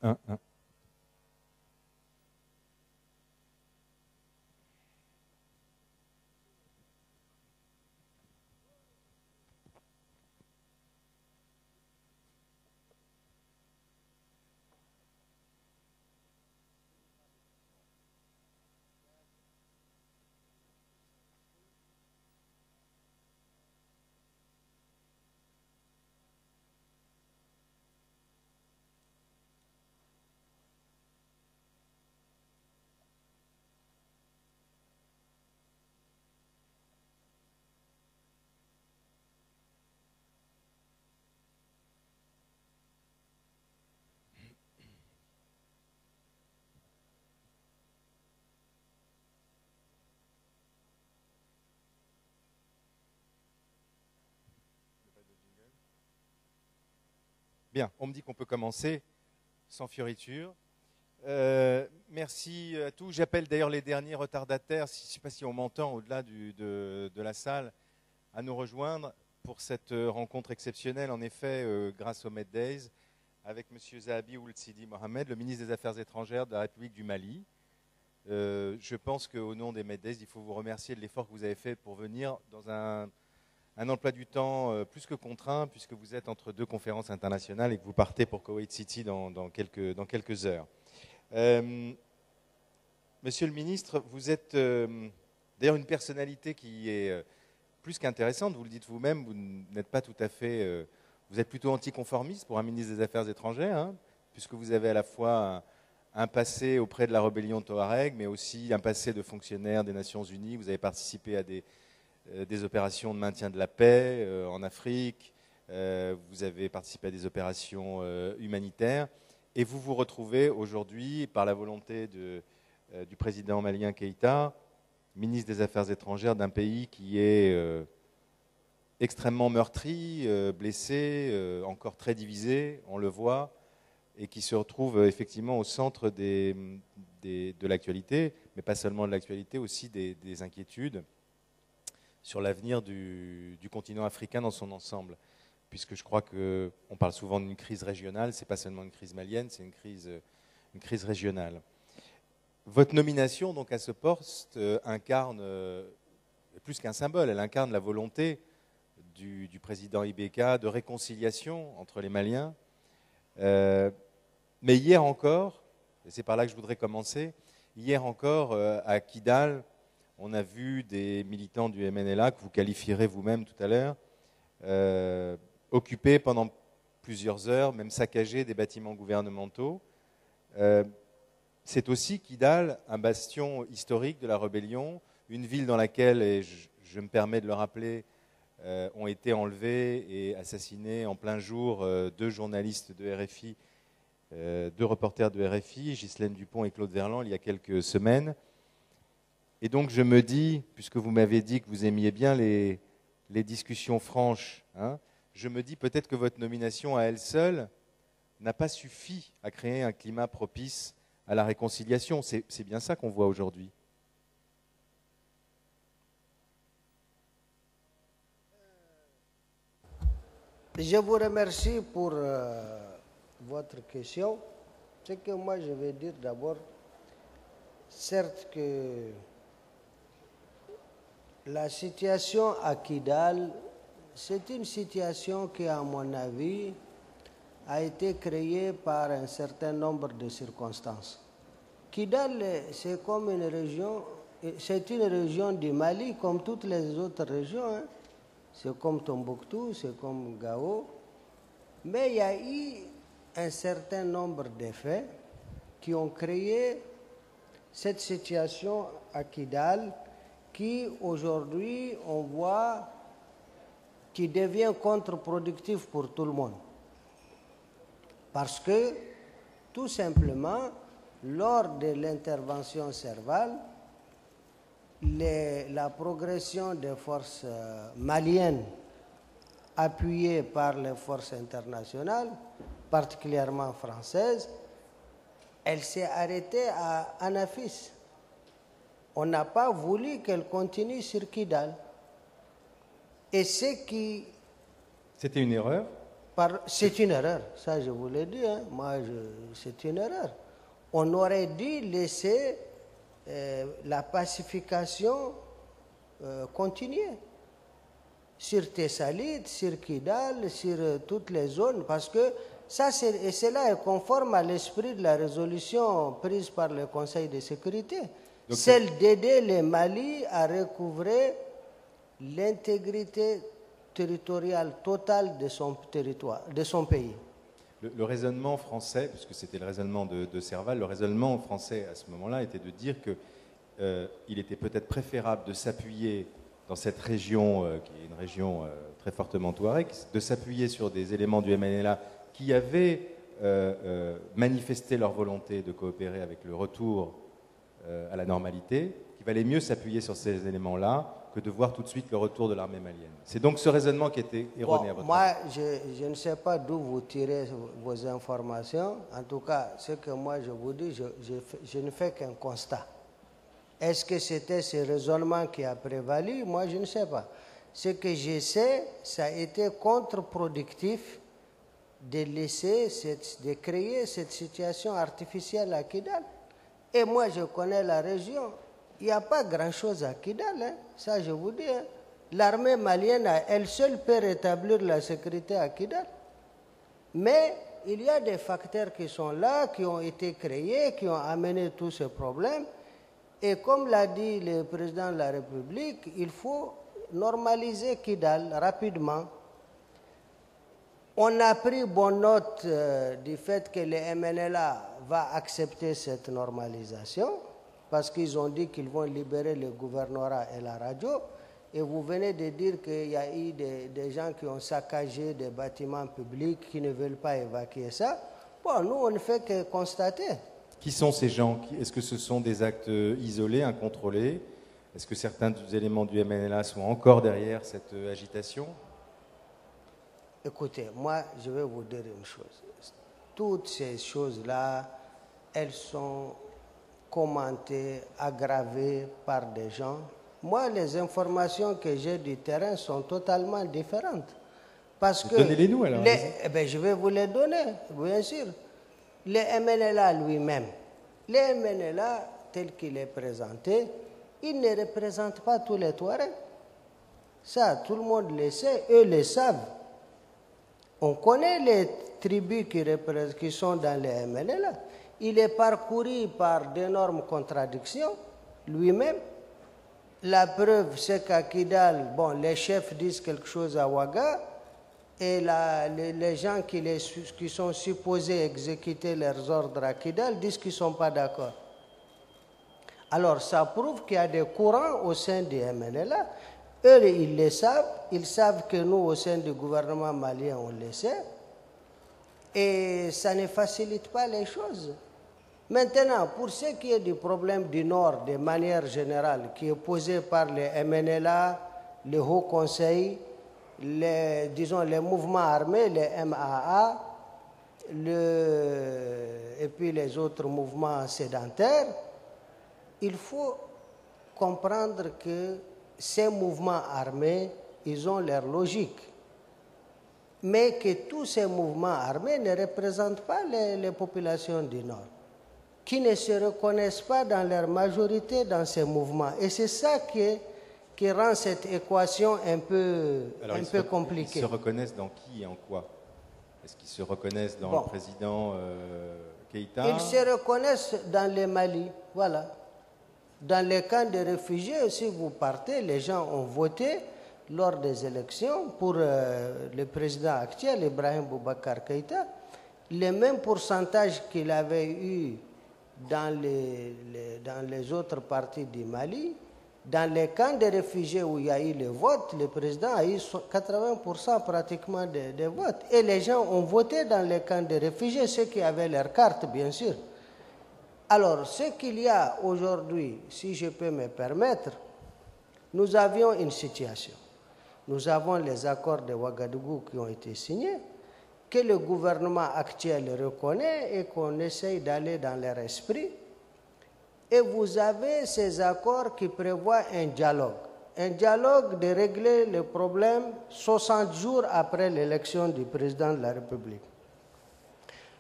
1, 1. Bien, on me dit qu'on peut commencer sans fioriture. Merci à tous. J'appelle d'ailleurs les derniers retardataires, je ne sais pas si on m'entend au-delà de la salle, à nous rejoindre pour cette rencontre exceptionnelle, en effet, grâce au Med Days, avec M. Zahabi Ould Sidi Mohamed, le ministre des Affaires étrangères de la République du Mali. Je pense qu'au nom des Med Days, il faut vous remercier de l'effort que vous avez fait pour venir dans un emploi du temps plus que contraint, puisque vous êtes entre deux conférences internationales et que vous partez pour Koweït City dans quelques heures. Monsieur le ministre, vous êtes d'ailleurs une personnalité qui est plus qu'intéressante, vous le dites vous-même, vous n'êtes pas tout à fait... vous êtes plutôt anticonformiste pour un ministre des Affaires étrangères, hein, puisque vous avez à la fois un passé auprès de la rébellion Touareg, mais aussi un passé de fonctionnaire des Nations Unies. Vous avez participé à des opérations de maintien de la paix en Afrique, vous avez participé à des opérations humanitaires, et vous vous retrouvez aujourd'hui, par la volonté du président malien Keïta, ministre des Affaires étrangères d'un pays qui est extrêmement meurtri, blessé, encore très divisé, on le voit, et qui se retrouve effectivement au centre de l'actualité, mais pas seulement de l'actualité, aussi des inquiétudes sur l'avenir du continent africain dans son ensemble. Puisque je crois qu'on parle souvent d'une crise régionale, ce n'est pas seulement une crise malienne, c'est une crise régionale. Votre nomination donc, à ce poste incarne, plus qu'un symbole, elle incarne la volonté du président Ibeka de réconciliation entre les Maliens. Mais hier encore, et c'est par là que je voudrais commencer, hier encore à Kidal, on a vu des militants du MNLA, que vous qualifierez vous-même tout à l'heure, occuper pendant plusieurs heures, même saccager des bâtiments gouvernementaux. C'est aussi Kidal, un bastion historique de la rébellion, une ville dans laquelle, et je me permets de le rappeler, ont été enlevés et assassinés en plein jour deux journalistes de RFI, deux reporters de RFI, Ghislaine Dupont et Claude Verlan, il y a quelques semaines. Et donc je me dis, puisque vous m'avez dit que vous aimiez bien les discussions franches, hein, je me dis peut-être que votre nomination à elle seule n'a pas suffi à créer un climat propice à la réconciliation. C'est bien ça qu'on voit aujourd'hui. Je vous remercie pour votre question. Ce que moi je vais dire d'abord, certes que la situation à Kidal, c'est une situation qui, à mon avis, a été créée par un certain nombre de circonstances. Kidal, c'est comme une région, c'est une région du Mali, comme toutes les autres régions. Hein. C'est comme Tombouctou, c'est comme Gao. Mais il y a eu un certain nombre d'effets qui ont créé cette situation à Kidal, qui aujourd'hui, on voit, qui devient contre-productif pour tout le monde. Parce que, tout simplement, lors de l'intervention Serval, la progression des forces maliennes appuyées par les forces internationales, particulièrement françaises, elle s'est arrêtée à Anafis. On n'a pas voulu qu'elle continue sur Kidal. Et ce qui... C'était une erreur? C'est une erreur, ça je vous l'ai dit, hein. C'est une erreur. On aurait dû laisser la pacification continuer sur Tessalit, sur Kidal, sur toutes les zones, parce que cela est conforme à l'esprit de la résolution prise par le Conseil de sécurité, donc, celle d'aider le Mali à recouvrer l'intégrité territoriale totale de son territoire, de son pays. Le raisonnement français, puisque c'était le raisonnement de Serval, le raisonnement français à ce moment-là était de dire qu'il était peut-être préférable de s'appuyer dans cette région, qui est une région très fortement touareg, de s'appuyer sur des éléments du MNLA qui avaient manifesté leur volonté de coopérer avec le retour à la normalité, qu'il valait mieux s'appuyer sur ces éléments-là que de voir tout de suite le retour de l'armée malienne. C'est donc ce raisonnement qui était erroné à votre avis. Je ne sais pas d'où vous tirez vos informations. En tout cas, ce que moi je vous dis, je ne fais qu'un constat. Est-ce que c'était ce raisonnement qui a prévalu? Moi, je ne sais pas. Ce que je sais, ça a été contre-productif de créer cette situation artificielle à Kidal. Et moi, je connais la région. Il n'y a pas grand-chose à Kidal, hein. Ça je vous dis. Hein. L'armée malienne, elle seule peut rétablir la sécurité à Kidal. Mais il y a des facteurs qui sont là, qui ont été créés, qui ont amené tous ces problèmes. Et comme l'a dit le président de la République, il faut normaliser Kidal rapidement. On a pris bonne note du fait que le MNLA va accepter cette normalisation, parce qu'ils ont dit qu'ils vont libérer le gouvernorat et la radio. Et vous venez de dire qu'il y a eu des gens qui ont saccagé des bâtiments publics, qui ne veulent pas évacuer ça. Bon, nous, on ne fait que constater. Qui sont ces gens? Est-ce que ce sont des actes isolés, incontrôlés? Est-ce que certains des éléments du MNLA sont encore derrière cette agitation? Écoutez, moi, je vais vous dire une chose. Toutes ces choses-là, elles sont commentées, aggravées par des gens. Moi, les informations que j'ai du terrain sont totalement différentes. Parce que donnez-les-nous alors. Je vais vous les donner, bien sûr. Le MNLA lui-même, le MNLA tel qu'il est présenté, il ne représente pas tous les Touaregs. Ça, tout le monde le sait, eux le savent. On connaît les tribus qui sont dans le MNLA. Il est parcouru par d'énormes contradictions, lui-même. La preuve, c'est qu'à Kidal, bon, les chefs disent quelque chose à Ouaga, et les gens qui sont supposés exécuter leurs ordres à Kidal disent qu'ils ne sont pas d'accord. Alors, ça prouve qu'il y a des courants au sein du MNLA. Eux, ils le savent. Ils savent que nous, au sein du gouvernement malien, on le sait. Et ça ne facilite pas les choses. Maintenant, pour ce qui est du problème du Nord, de manière générale, qui est posé par les MNLA, le Haut Conseil, les mouvements armés, les MAA, et puis les autres mouvements sédentaires, il faut comprendre que ces mouvements armés, ils ont leur logique. Mais que tous ces mouvements armés ne représentent pas les populations du Nord, qui ne se reconnaissent pas dans leur majorité dans ces mouvements. Et c'est ça qui rend cette équation un peu compliquée. Ils se reconnaissent dans qui et en quoi? Est-ce qu'ils se reconnaissent dans le président Keïta? Ils se reconnaissent dans le Mali, voilà. Dans les camps de réfugiés, si vous partez, les gens ont voté lors des élections pour le président actuel, Ibrahim Boubacar Keïta, le même pourcentage qu'il avait eu dans les autres parties du Mali. Dans les camps de réfugiés où il y a eu le vote, le président a eu 80% pratiquement des votes. Et les gens ont voté dans les camps de réfugiés, ceux qui avaient leur carte, bien sûr. Alors, ce qu'il y a aujourd'hui, si je peux me permettre, nous avions une situation. Nous avons les accords de Ouagadougou qui ont été signés, que le gouvernement actuel reconnaît et qu'on essaye d'aller dans leur esprit. Et vous avez ces accords qui prévoient un dialogue. un dialogue de régler le problème 60 jours après l'élection du président de la République.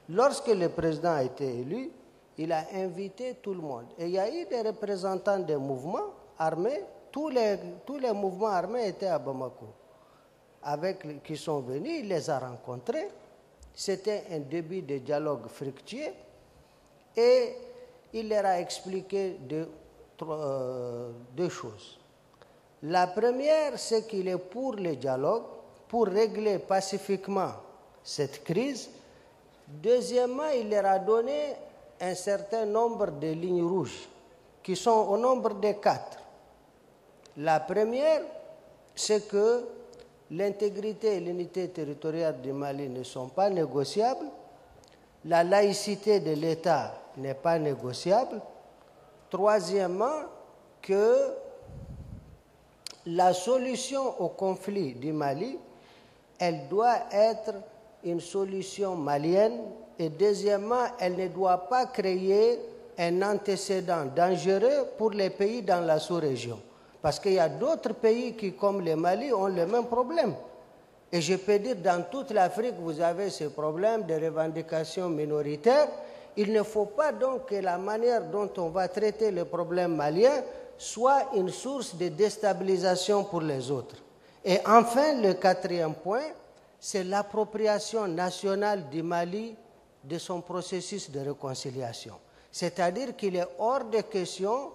Lorsque le président a été élu, il a invité tout le monde. Et il y a eu des représentants des mouvements armés. Tous les mouvements armés étaient à Bamako. Qui sont venus, il les a rencontrés. C'était un début de dialogue fructueux. Et il leur a expliqué deux choses. La première, c'est qu'il est pour le dialogue, pour régler pacifiquement cette crise. Deuxièmement, il leur a donné un certain nombre de lignes rouges, qui sont au nombre de 4. La première, c'est que l'intégrité et l'unité territoriale du Mali ne sont pas négociables. La laïcité de l'État n'est pas négociable. Troisièmement, que la solution au conflit du Mali, elle doit être une solution malienne. Et deuxièmement, elle ne doit pas créer un antécédent dangereux pour les pays dans la sous-région. Parce qu'il y a d'autres pays qui, comme le Mali, ont le même problème. Et je peux dire, dans toute l'Afrique, vous avez ce problème de revendications minoritaires. Il ne faut pas donc que la manière dont on va traiter le problème malien soit une source de déstabilisation pour les autres. Et enfin, le quatrième point, c'est l'appropriation nationale du Mali de son processus de réconciliation. C'est-à-dire qu'il est hors de question,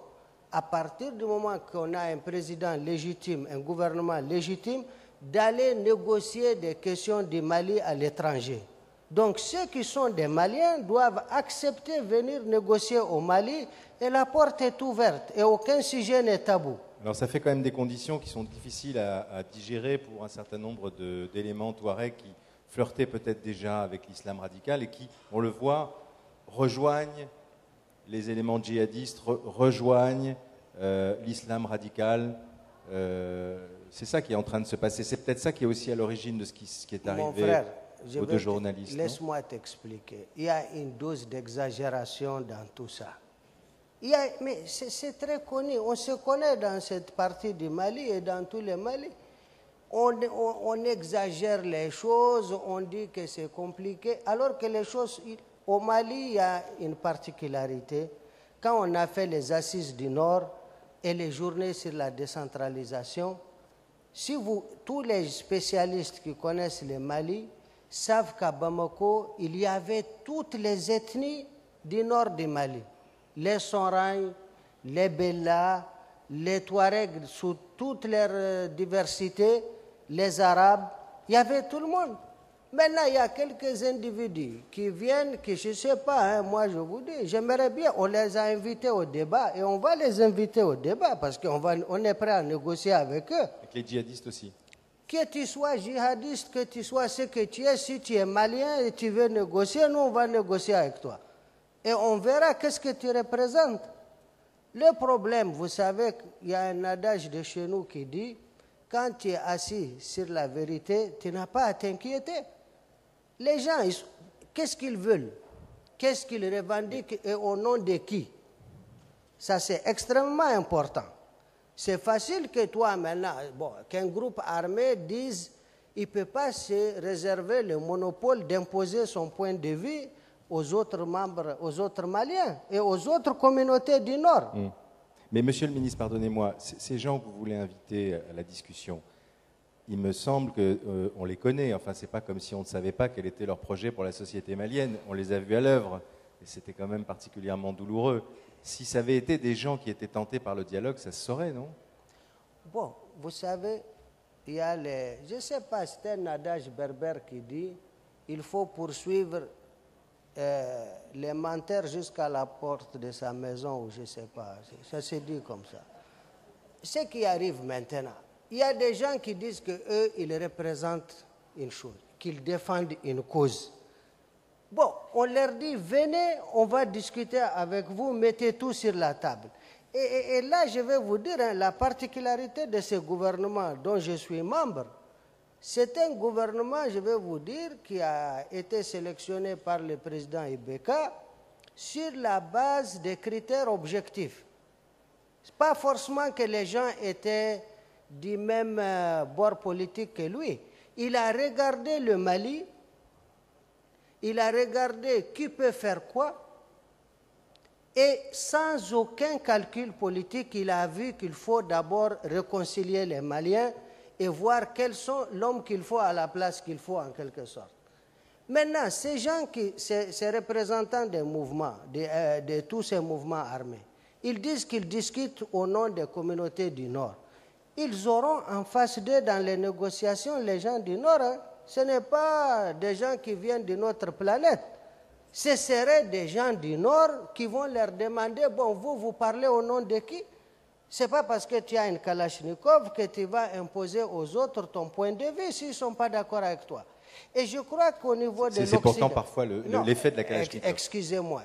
à partir du moment qu'on a un président légitime, un gouvernement légitime, d'aller négocier des questions du Mali à l'étranger. Donc ceux qui sont des Maliens doivent accepter de venir négocier au Mali et la porte est ouverte et aucun sujet n'est tabou. Alors ça fait quand même des conditions qui sont difficiles à digérer pour un certain nombre d'éléments touaregs qui flirtaient peut-être déjà avec l'islam radical et qui, on le voit, rejoignent les éléments djihadistes, rejoignent l'islam radical. C'est ça qui est en train de se passer. C'est peut-être ça qui est aussi à l'origine de ce qui est arrivé. Mon frère, aux deux journalistes. Laisse-moi t'expliquer. Il y a une dose d'exagération dans tout ça. Mais c'est très connu. On se connaît dans cette partie du Mali et dans tous les Mali. On exagère les choses, on dit que c'est compliqué, alors que les choses... Au Mali, il y a une particularité. Quand on a fait les assises du Nord et les journées sur la décentralisation, tous les spécialistes qui connaissent le Mali savent qu'à Bamako, il y avait toutes les ethnies du nord du Mali. Les Songhai, les Bella, les Touaregs sous toute leur diversité, les Arabes, il y avait tout le monde. Maintenant, il y a quelques individus qui viennent, qui je ne sais pas, moi je vous dis, j'aimerais bien, on les a invités au débat et on va les inviter au débat parce qu'on est prêt à négocier avec eux. Avec les djihadistes aussi. Que tu sois djihadiste, que tu sois ce que tu es, si tu es malien et tu veux négocier, nous on va négocier avec toi. Et on verra qu'est-ce que tu représentes. Le problème, vous savez, il y a un adage de chez nous qui dit, quand tu es assis sur la vérité, tu n'as pas à t'inquiéter. Les gens, qu'est-ce qu'ils veulent? Qu'est-ce qu'ils revendiquent et au nom de qui? Ça, c'est extrêmement important. C'est facile que toi, maintenant, qu'un groupe armé dise il ne peut pas se réserver le monopole d'imposer son point de vue aux autres membres, aux autres Maliens et aux autres communautés du Nord. Mais monsieur le ministre, pardonnez-moi, ces gens que vous voulez inviter à la discussion, il me semble qu'on les connaît. Enfin, ce n'est pas comme si on ne savait pas quel était leur projet pour la société malienne. On les a vus à l'œuvre et c'était quand même particulièrement douloureux. Si ça avait été des gens qui étaient tentés par le dialogue, ça se saurait, non? Bon, vous savez, il y a je ne sais pas, c'est un adage berbère qui dit il faut poursuivre les menteurs jusqu'à la porte de sa maison, ou je ne sais pas. Ça se dit comme ça. Ce qui arrive maintenant, il y a des gens qui disent qu'eux, ils représentent une chose, qu'ils défendent une cause. Bon, on leur dit, venez, on va discuter avec vous, mettez tout sur la table. Et là, je vais vous dire, la particularité de ce gouvernement dont je suis membre, c'est un gouvernement, je vais vous dire, qui a été sélectionné par le président Ibeka sur la base des critères objectifs. Ce n'est pas forcément que les gens étaient du même bord politique que lui. Il a regardé le Mali, il a regardé qui peut faire quoi, et sans aucun calcul politique, il a vu qu'il faut d'abord réconcilier les Maliens et voir quels sont l'homme qu'il faut à la place qu'il faut en quelque sorte. Maintenant, ces gens, ces représentants des mouvements, de tous ces mouvements armés, ils disent qu'ils discutent au nom des communautés du Nord. Ils auront en face d'eux dans les négociations les gens du Nord. Hein. Ce n'est pas des gens qui viennent d'une autre planète. Ce seraient des gens du Nord qui vont leur demander, bon, vous parlez au nom de qui? Ce n'est pas parce que tu as une Kalachnikov que tu vas imposer aux autres ton point de vue s'ils ne sont pas d'accord avec toi. Et je crois qu'au niveau de l'Occident... C'est pourtant parfois l'effet de la Kalachnikov. Excusez-moi.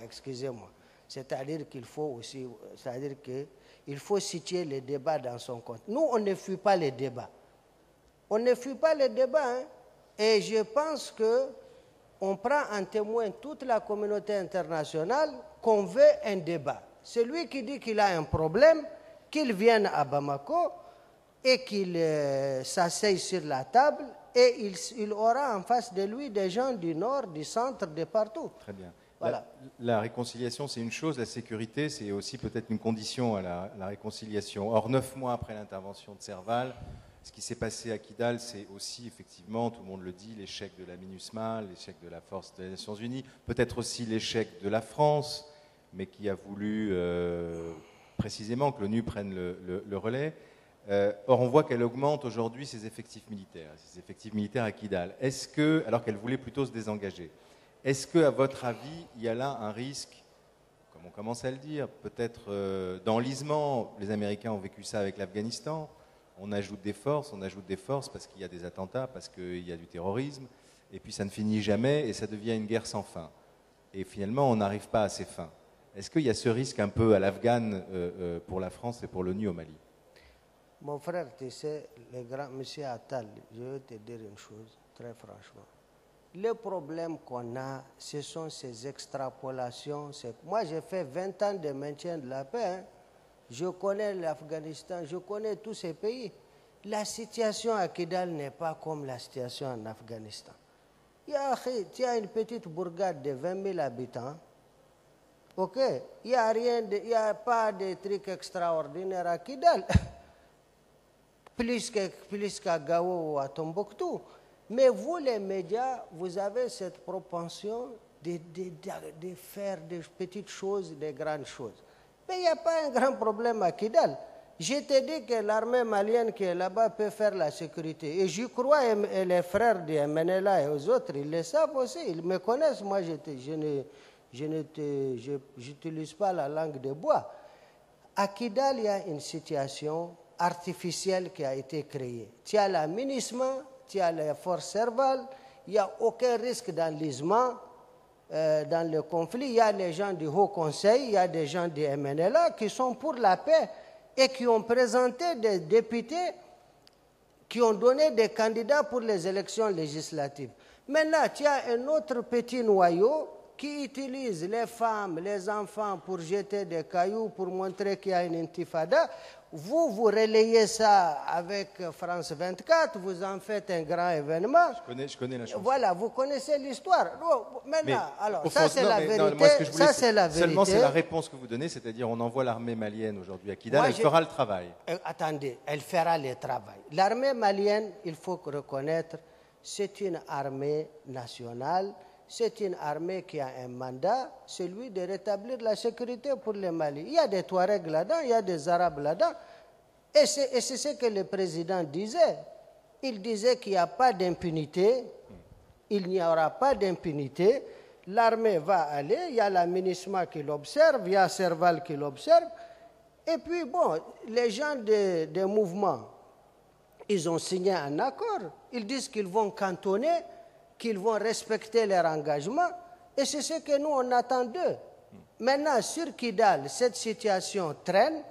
C'est-à-dire qu'il faut aussi... C'est-à-dire qu'il faut situer les débats dans son compte. Nous, on ne fuit pas les débats. On ne fuit pas les débats. Hein. Et je pense qu'on prend en témoin toute la communauté internationale qu'on veut un débat. Celui qui dit qu'il a un problème, qu'il vienne à Bamako et qu'il s'asseye sur la table et il aura en face de lui des gens du nord, du centre, de partout. Très bien. Voilà. La réconciliation, c'est une chose, la sécurité, c'est aussi peut-être une condition à la réconciliation. Or, 9 mois après l'intervention de Serval, ce qui s'est passé à Kidal, c'est aussi, effectivement, tout le monde le dit, l'échec de la MINUSMA, l'échec de la force des Nations Unies, peut-être aussi l'échec de la France, mais qui a voulu précisément que l'ONU prenne le relais. Or, on voit qu'elle augmente aujourd'hui ses effectifs militaires à Kidal. Est-ce que, alors qu'elle voulait plutôt se désengager, est-ce qu'à votre avis, il y a là un risque, comme on commence à le dire, peut-être d'enlisement? Les Américains ont vécu ça avec l'Afghanistan. On ajoute des forces parce qu'il y a des attentats, parce qu'il y a du terrorisme, et puis ça ne finit jamais et ça devient une guerre sans fin. Et finalement, on n'arrive pas à ses fins. Est-ce qu'il y a ce risque un peu à l'Afghan pour la France et pour l'ONU au Mali? Mon frère, tu sais, le grand monsieur Attal, je vais te dire une chose, très franchement. Le problème qu'on a, ce sont ces extrapolations. Moi, j'ai fait 20 ans de maintien de la paix. Hein. Je connais l'Afghanistan, je connais tous ces pays. La situation à Kidal n'est pas comme la situation en Afghanistan. Il y a une petite bourgade de 20 000 habitants. OK, il n'y a pas de trucs extraordinaires à Kidal. plus qu'à Gao ou à Tombouctou. Mais vous, les médias, vous avez cette propension de faire des petites choses, des grandes choses. Mais il n'y a pas un grand problème à Kidal. Je te dis que l'armée malienne qui est là-bas peut faire la sécurité. Et je crois, et les frères de MNLA et aux autres, ils le savent aussi, ils me connaissent. Moi, je n'utilise pas la langue de bois. À Kidal, il y a une situation artificielle qui a été créée. Tu as la MINUSMA, tu as les forces Serval, il n'y a aucun risque d'enlisement dans le conflit. Il y a les gens du Haut Conseil, il y a des gens du MNLA qui sont pour la paix et qui ont présenté des députés qui ont donné des candidats pour les élections législatives. Maintenant, tu as un autre petit noyau qui utilise les femmes, les enfants pour jeter des cailloux, pour montrer qu'il y a une intifada. Vous relayez ça avec France 24, vous en faites un grand événement. Je connais la chanson. Voilà, vous connaissez l'histoire. Maintenant, alors, ça c'est la vérité. Seulement, c'est la réponse que vous donnez, c'est-à-dire on envoie l'armée malienne aujourd'hui à Kidal, elle fera le travail. Attendez, elle fera le travail. L'armée malienne, il faut reconnaître, c'est une armée nationale. C'est une armée qui a un mandat, celui de rétablir la sécurité pour le Mali. Il y a des Touaregs là-dedans, il y a des Arabes là-dedans. Et c'est ce que le président disait. Il disait qu'il n'y a pas d'impunité. Il n'y aura pas d'impunité. L'armée va aller, il y a la MINUSMA qui l'observe, il y a Serval qui l'observe. Et puis, bon, les gens des mouvements, ils ont signé un accord. Ils disent qu'ils vont cantonner, qu'ils vont respecter leur engagement, et c'est ce que nous, on attend d'eux. Maintenant, sur Kidal, cette situation traîne,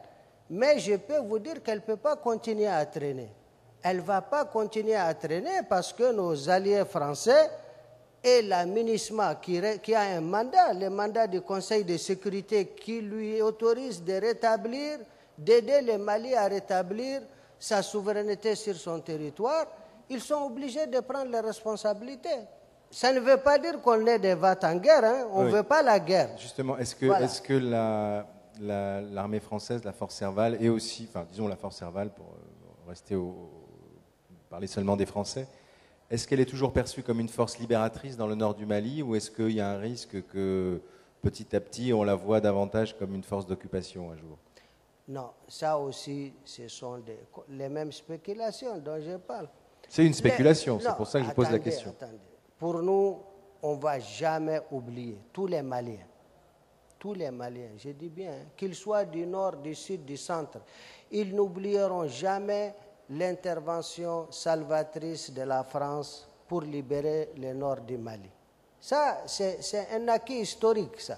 mais je peux vous dire qu'elle ne peut pas continuer à traîner. Elle ne va pas continuer à traîner parce que nos alliés français et la MINUSMA, qui a un mandat, le mandat du Conseil de sécurité qui lui autorise de rétablir, d'aider le Mali à rétablir sa souveraineté sur son territoire, ils sont obligés de prendre les responsabilités. Ça ne veut pas dire qu'on est des va-t-en-guerre, hein. On ne Oui. veut pas la guerre. Justement, est-ce que, Voilà. est-ce que l'armée française, la force Serval, et aussi, enfin, disons la force Serval pour parler seulement des Français, est-ce qu'elle est toujours perçue comme une force libératrice dans le nord du Mali, ou est-ce qu'il y a un risque que petit à petit on la voit davantage comme une force d'occupation un jour? Non, ça aussi, ce sont les mêmes spéculations dont je parle. C'est une spéculation, c'est Non, pour ça que je pose la attendez, question. attendez. Pour nous, on ne va jamais oublier tous les Maliens, je dis bien, hein, qu'ils soient du nord, du sud, du centre, ils n'oublieront jamais l'intervention salvatrice de la France pour libérer le nord du Mali. Ça, c'est un acquis historique, ça.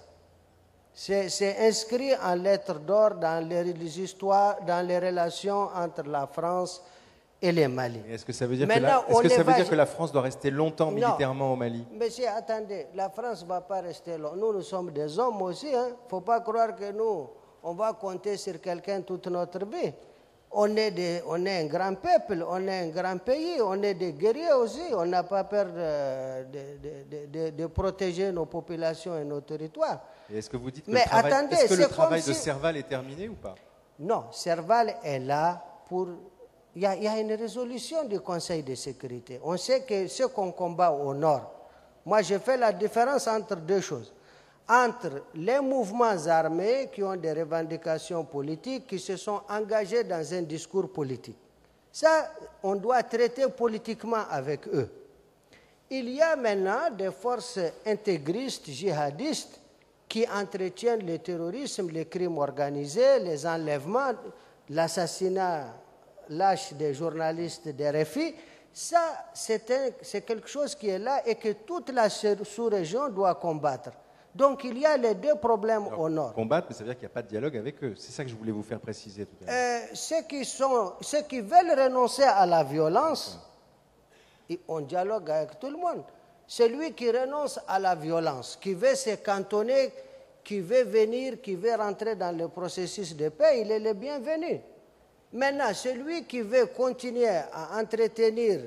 C'est inscrit en lettres d'or dans les histoires, dans les relations entre la France et le Mali. Est-ce que ça veut dire, Maintenant, que la France doit rester longtemps militairement au Mali? Monsieur, attendez, la France ne va pas rester là. Nous sommes des hommes aussi. Il ne faut pas croire que nous, on va compter sur quelqu'un toute notre vie. On est un grand peuple, on est un grand pays, on est des guerriers aussi. On n'a pas peur de protéger nos populations et nos territoires. Et est-ce que vous dites que Mais le travail de Serval est terminé ou pas? Non, Serval est là pour... Il y a une résolution du Conseil de sécurité. On sait que ce qu'on combat au nord, moi je fais la différence entre deux choses. Entre les mouvements armés qui ont des revendications politiques, qui se sont engagés dans un discours politique. Ça, on doit traiter politiquement avec eux. Il y a maintenant des forces intégristes, djihadistes, qui entretiennent le terrorisme, les crimes organisés, les enlèvements, l'assassinat lâche des journalistes des RFI. Ça, c'est quelque chose qui est là et que toute la sous-région doit combattre. Donc il y a les deux problèmes au nord. Combattre, mais ça veut dire qu'il n'y a pas de dialogue avec eux. C'est ça que je voulais vous faire préciser tout à l'heure. Ceux qui veulent renoncer à la violence, on dialogue avec tout le monde. Celui qui renonce à la violence, qui veut se cantonner, qui veut venir, qui veut rentrer dans le processus de paix, il est le bienvenu. Maintenant, celui qui veut continuer à entretenir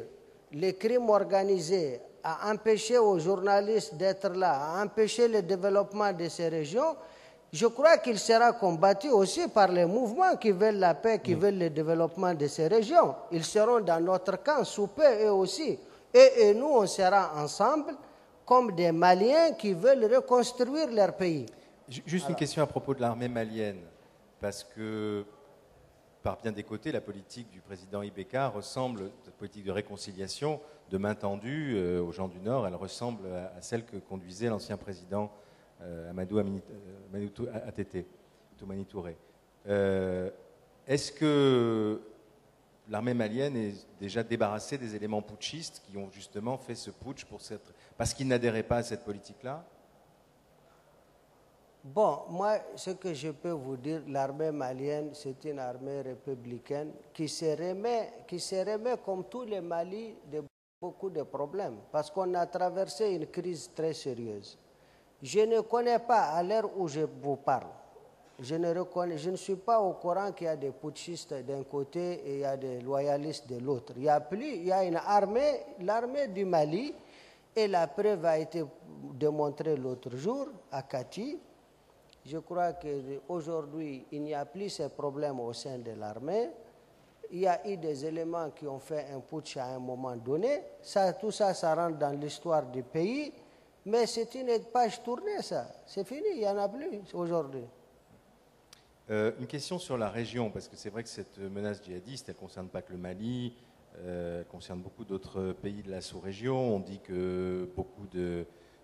les crimes organisés, à empêcher aux journalistes d'être là, à empêcher le développement de ces régions, je crois qu'il sera combattu aussi par les mouvements qui veulent la paix, qui veulent le développement de ces régions. Ils seront dans notre camp, sous peu eux aussi. Et nous, on sera ensemble comme des Maliens qui veulent reconstruire leur pays. Juste une question à propos de l'armée malienne, parce que par bien des côtés, la politique du président Ibeka ressemble, cette politique de réconciliation, de main tendue aux gens du Nord, elle ressemble à celle que conduisait l'ancien président Amadou Toumani Touré. Est-ce que l'armée malienne est déjà débarrassée des éléments putschistes qui ont justement fait ce putsch parce qu'ils n'adhéraient pas à cette politique-là? Bon, moi, ce que je peux vous dire, l'armée malienne, c'est une armée républicaine qui se remet comme tous les Mali de beaucoup de problèmes, parce qu'on a traversé une crise très sérieuse. Je ne connais pas, à l'heure où je vous parle, je ne suis pas au courant qu'il y a des putschistes d'un côté et il y a des loyalistes de l'autre. Il y a une armée, l'armée du Mali, et la preuve a été démontrée l'autre jour à Kati. Je crois qu'aujourd'hui, il n'y a plus ces problèmes au sein de l'armée. Il y a eu des éléments qui ont fait un putsch à un moment donné. Tout ça, ça rentre dans l'histoire du pays. Mais c'est une page tournée, ça. C'est fini, il n'y en a plus aujourd'hui. Une question sur la région, parce que c'est vrai que cette menace djihadiste, elle ne concerne pas que le Mali, elle concerne beaucoup d'autres pays de la sous-région. On dit que beaucoup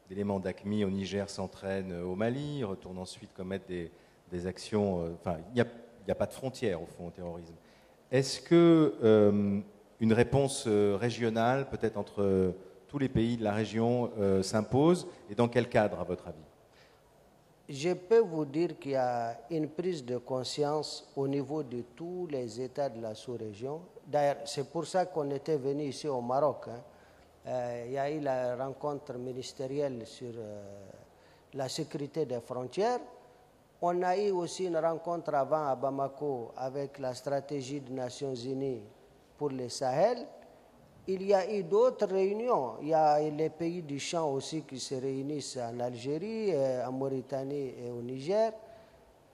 d'éléments d'AQMI au Niger s'entraînent au Mali, retournent ensuite commettre des actions... Enfin, il n'y a pas de frontière, au fond, au terrorisme. Est-ce que une réponse régionale, peut-être entre tous les pays de la région, s'impose? Et dans quel cadre, à votre avis? Je peux vous dire qu'il y a une prise de conscience au niveau de tous les États de la sous-région. D'ailleurs, c'est pour ça qu'on était venu ici au Maroc. Il y a eu la rencontre ministérielle sur la sécurité des frontières. On a eu aussi une rencontre avant à Bamako avec la stratégie des Nations Unies pour le Sahel. Il y a eu d'autres réunions. Il y a les pays du champ aussi qui se réunissent en Algérie, en Mauritanie et au Niger.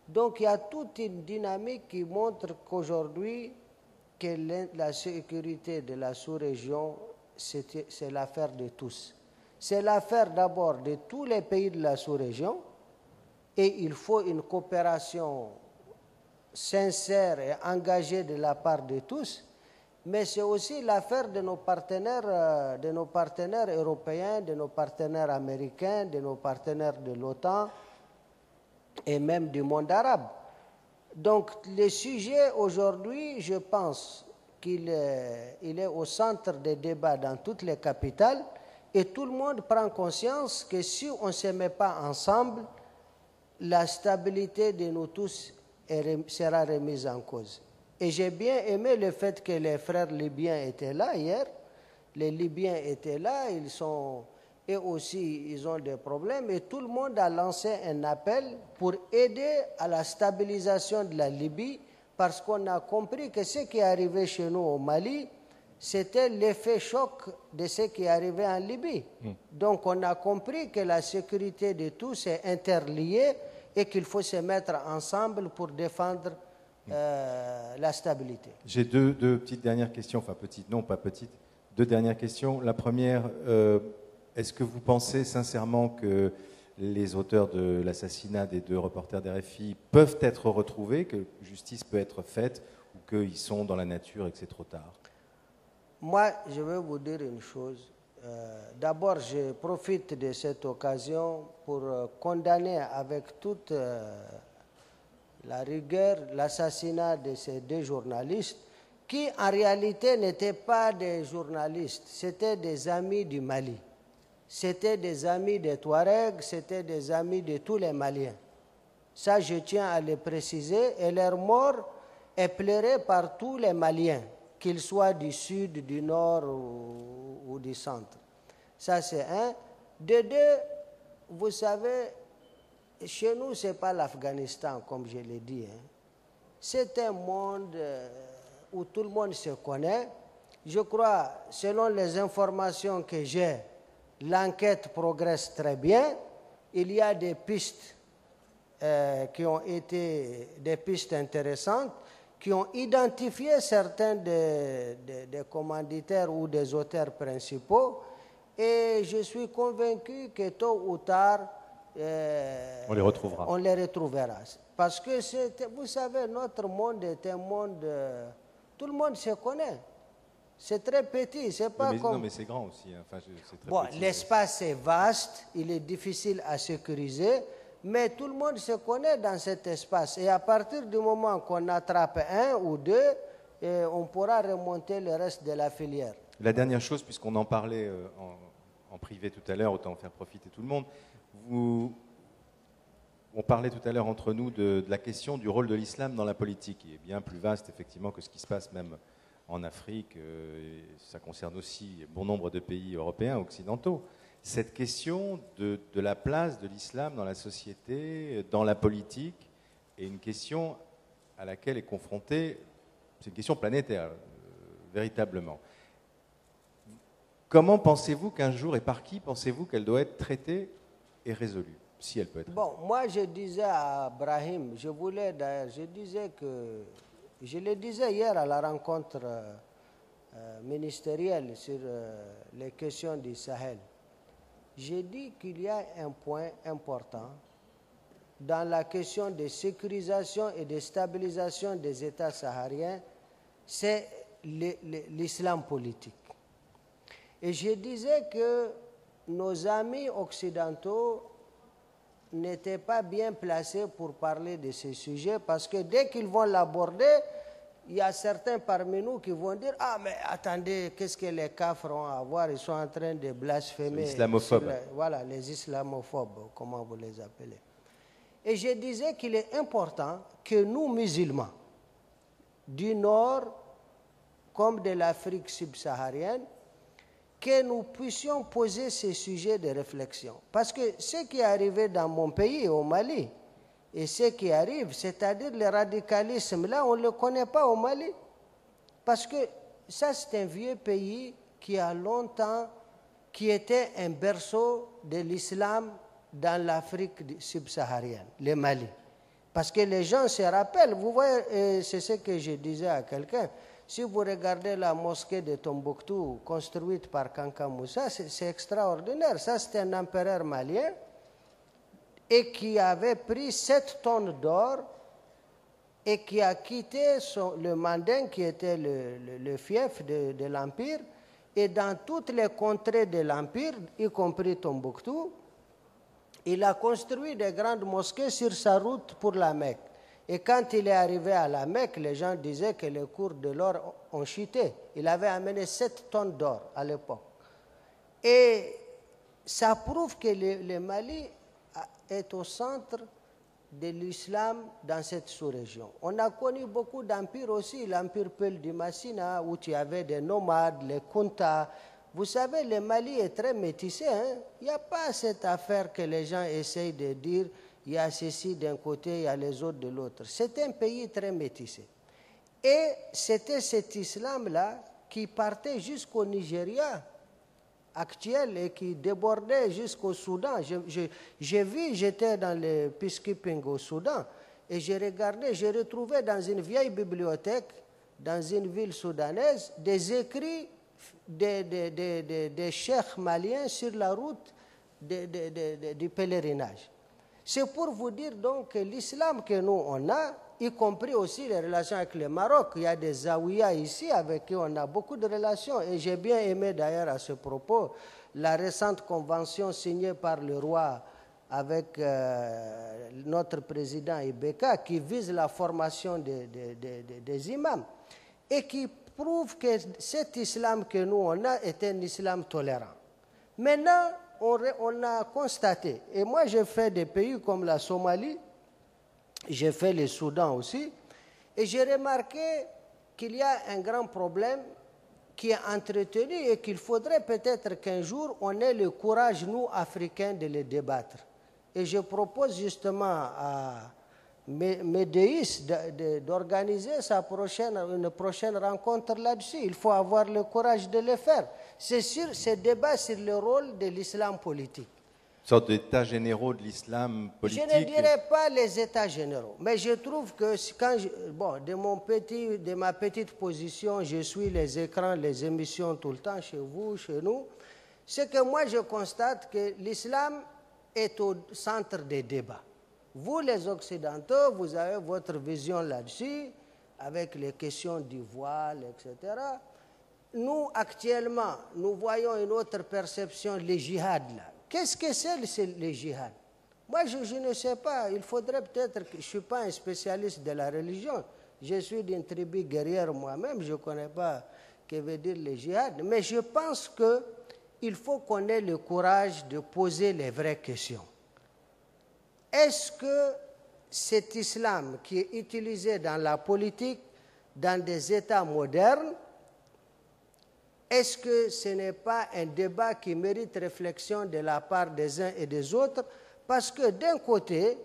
Donc il y a toute une dynamique qui montre qu'aujourd'hui, que la sécurité de la sous-région, c'est l'affaire de tous. C'est l'affaire d'abord de tous les pays de la sous-région et il faut une coopération sincère et engagée de la part de tous, mais c'est aussi l'affaire de nos partenaires européens, de nos partenaires américains, de nos partenaires de l'OTAN et même du monde arabe. Donc le sujet aujourd'hui, je pense qu'il est au centre des débats dans toutes les capitales et tout le monde prend conscience que si on ne se met pas ensemble, la stabilité de nous tous sera remise en cause. Et j'ai bien aimé le fait que les frères libyens étaient là hier. Les Libyens étaient là, et aussi ils ont des problèmes. Et tout le monde a lancé un appel pour aider à la stabilisation de la Libye, parce qu'on a compris que ce qui est arrivé chez nous au Mali, c'était l'effet choc de ce qui est arrivé en Libye. Donc on a compris que la sécurité de tous est interliée et qu'il faut se mettre ensemble pour défendre la stabilité. J'ai deux petites dernières questions, enfin petites, non pas petites, deux dernières questions. La première, est-ce que vous pensez sincèrement que les auteurs de l'assassinat des deux reporters d'RFI peuvent être retrouvés, que justice peut être faite, ou qu'ils sont dans la nature et que c'est trop tard? Moi, je vais vous dire une chose. D'abord, je profite de cette occasion pour condamner avec toute la rigueur l'assassinat de ces deux journalistes qui, en réalité, n'étaient pas des journalistes, c'était des amis du Mali. C'était des amis des Touaregs, c'était des amis de tous les Maliens. Ça, je tiens à le préciser, et leur mort est pleurée par tous les Maliens, qu'ils soient du sud, du nord ou du centre. Ça, c'est un. De deux, vous savez, chez nous, ce n'est pas l'Afghanistan, comme je l'ai dit. C'est un monde où tout le monde se connaît. Je crois, selon les informations que j'ai, l'enquête progresse très bien. Il y a des pistes qui ont été des pistes intéressantes, qui ont identifié certains des commanditaires ou des auteurs principaux. Et je suis convaincu que tôt ou tard, on les retrouvera. On les retrouvera. Parce que, vous savez, notre monde est un monde... tout le monde se connaît. C'est très petit, c'est pas comme... Non, mais c'est grand aussi. Hein. Enfin, bon, l'espace est vaste, il est difficile à sécuriser, mais tout le monde se connaît dans cet espace. Et à partir du moment qu'on attrape un ou deux, on pourra remonter le reste de la filière. La dernière chose, puisqu'on en parlait en privé tout à l'heure, autant faire profiter tout le monde. On parlait tout à l'heure entre nous de la question du rôle de l'islam dans la politique, qui est bien plus vaste effectivement que ce qui se passe même en Afrique. Et ça concerne aussi bon nombre de pays européens, occidentaux. Cette question de la place de l'islam dans la société, dans la politique, est une question à laquelle est confrontée, c'est une question planétaire, véritablement. Comment pensez-vous qu'un jour, et par qui pensez-vous qu'elle doit être traitée et résolue, si elle peut être? Bon, moi je disais à Brahim, je le disais hier à la rencontre ministérielle sur les questions du Sahel. J'ai dit qu'il y a un point important dans la question de sécurisation et de stabilisation des États sahariens, c'est l'islam politique. Et je disais que nos amis occidentaux n'étaient pas bien placés pour parler de ces sujets parce que dès qu'ils vont l'aborder, il y a certains parmi nous qui vont dire « Ah, mais attendez, qu'est-ce que les Kafres ont à voir? Ils sont en train de blasphémer. » Les islamophobes. Voilà, les islamophobes, comment vous les appelez. Et je disais qu'il est important que nous, musulmans, du Nord comme de l'Afrique subsaharienne, que nous puissions poser ces sujets de réflexion. Parce que ce qui est arrivé dans mon pays, au Mali, et ce qui arrive, c'est-à-dire le radicalisme, là, on ne le connaît pas au Mali. Parce que ça, c'est un vieux pays qui a longtemps, qui était un berceau de l'islam dans l'Afrique subsaharienne, le Mali. Parce que les gens se rappellent, vous voyez, c'est ce que je disais à quelqu'un, si vous regardez la mosquée de Tombouctou, construite par Kanka Moussa, c'est extraordinaire. Ça, c'est un empereur malien et qui avait pris 7 tonnes d'or et qui a quitté le Manding, qui était le fief de l'Empire, et dans toutes les contrées de l'Empire, y compris Tombouctou, il a construit des grandes mosquées sur sa route pour la Mecque. Et quand il est arrivé à la Mecque, les gens disaient que les cours de l'or ont chuté. Il avait amené 7 tonnes d'or à l'époque. Et ça prouve que le Mali est au centre de l'islam dans cette sous-région. On a connu beaucoup d'empires aussi, l'empire Peul du Massina, où tu avais des nomades, les Kunta. Vous savez, le Mali est très métissé. Il n'y a pas cette affaire que les gens essayent de dire, il y a ceci d'un côté, il y a les autres de l'autre. C'est un pays très métissé. Et c'était cet islam-là qui partait jusqu'au Nigeria actuel et qui débordait jusqu'au Soudan. J'ai vu, j'étais dans le peacekeeping au Soudan, et j'ai regardé, j'ai retrouvé dans une vieille bibliothèque, dans une ville soudanaise, des écrits des cheikhs maliens sur la route du pèlerinage. C'est pour vous dire donc que l'islam que nous on a, y compris aussi les relations avec le Maroc, il y a des Zawiya ici avec qui on a beaucoup de relations. Et j'ai bien aimé d'ailleurs à ce propos la récente convention signée par le roi avec notre président Ibeka qui vise la formation des imams et qui prouve que cet islam que nous on a est un islam tolérant. Maintenant, on a constaté, et moi j'ai fait des pays comme la Somalie, j'ai fait le Soudan aussi, et j'ai remarqué qu'il y a un grand problème qui est entretenu et qu'il faudrait peut-être qu'un jour on ait le courage, nous, Africains, de le débattre. Et je propose justement à Médéis d'organiser une prochaine rencontre là-dessus. Il faut avoir le courage de le faire. C'est sûr, ce débat sur le rôle de l'islam politique. Une sorte d'état généraux de l'islam politique. Je ne dirais pas les états généraux, mais je trouve que quand de ma petite position, je suis les écrans, les émissions tout le temps chez vous, chez nous, c'est que moi je constate que l'islam est au centre des débats. Vous, les Occidentaux, vous avez votre vision là-dessus, avec les questions du voile, etc. Nous, actuellement, nous voyons une autre perception, le djihad, là. Qu'est-ce que c'est le djihad? Moi, je ne sais pas. Il faudrait peut-être que je ne suis pas un spécialiste de la religion. Je suis d'une tribu guerrière moi-même. Je ne connais pas ce que veut dire le djihad. Mais je pense qu'il faut qu'on ait le courage de poser les vraies questions. Est-ce que cet islam qui est utilisé dans la politique, dans des États modernes, est-ce que ce n'est pas un débat qui mérite réflexion de la part des uns et des autres? Parce que d'un côté,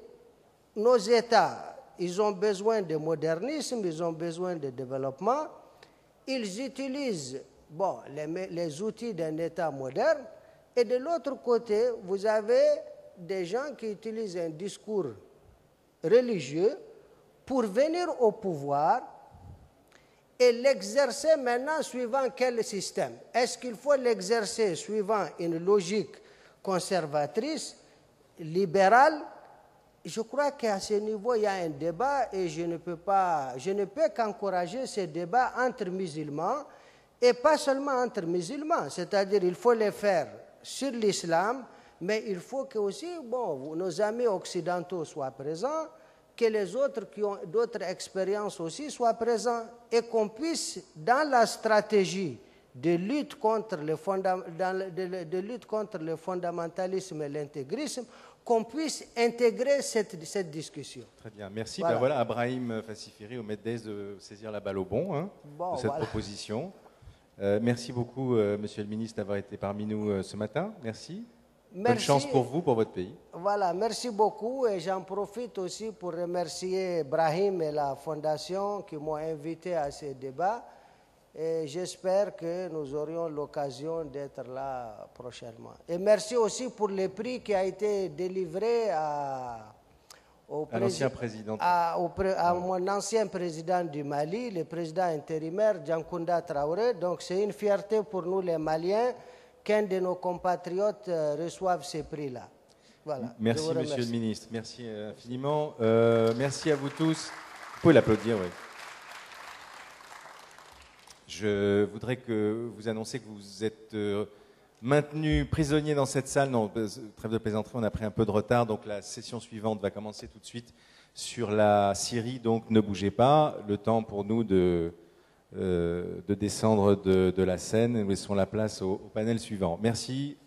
nos États, ils ont besoin de modernisme, ils ont besoin de développement, ils utilisent les outils d'un État moderne, et de l'autre côté, vous avez des gens qui utilisent un discours religieux pour venir au pouvoir et l'exercer maintenant suivant quel système? Est-ce qu'il faut l'exercer suivant une logique conservatrice, libérale? Je crois qu'à ce niveau, il y a un débat et je ne peux qu'encourager ce débat entre musulmans et pas seulement entre musulmans. C'est-à-dire il faut le faire sur l'islam, mais il faut que aussi nos amis occidentaux soient présents, que les autres qui ont d'autres expériences aussi soient présents et qu'on puisse, dans la stratégie de lutte contre le fondamentalisme et l'intégrisme, qu'on puisse intégrer cette discussion. Très bien, merci. Voilà. Ben voilà, Abrahim Fassifiri au Medès de saisir la balle au bon de cette proposition. Merci beaucoup, Monsieur le Ministre, d'avoir été parmi nous ce matin. Merci. Bonne chance pour vous, pour votre pays. Voilà, merci beaucoup et j'en profite aussi pour remercier Brahim et la Fondation qui m'ont invité à ce débat et j'espère que nous aurions l'occasion d'être là prochainement. Et merci aussi pour le prix qui a été délivré à mon ancien président du Mali, le président intérimaire Djankounda Traoré. Donc c'est une fierté pour nous les Maliens qu'un de nos compatriotes reçoive ces prix-là. Voilà, merci Monsieur le Ministre, merci infiniment. Merci à vous tous. Vous pouvez l'applaudir, oui. Je voudrais que vous annonciez que vous êtes maintenus prisonniers dans cette salle. Non, trêve de plaisanterie, on a pris un peu de retard, donc la session suivante va commencer tout de suite sur la Syrie, donc ne bougez pas. Le temps pour nous de descendre de la scène. Nous laissons la place au panel suivant. Merci.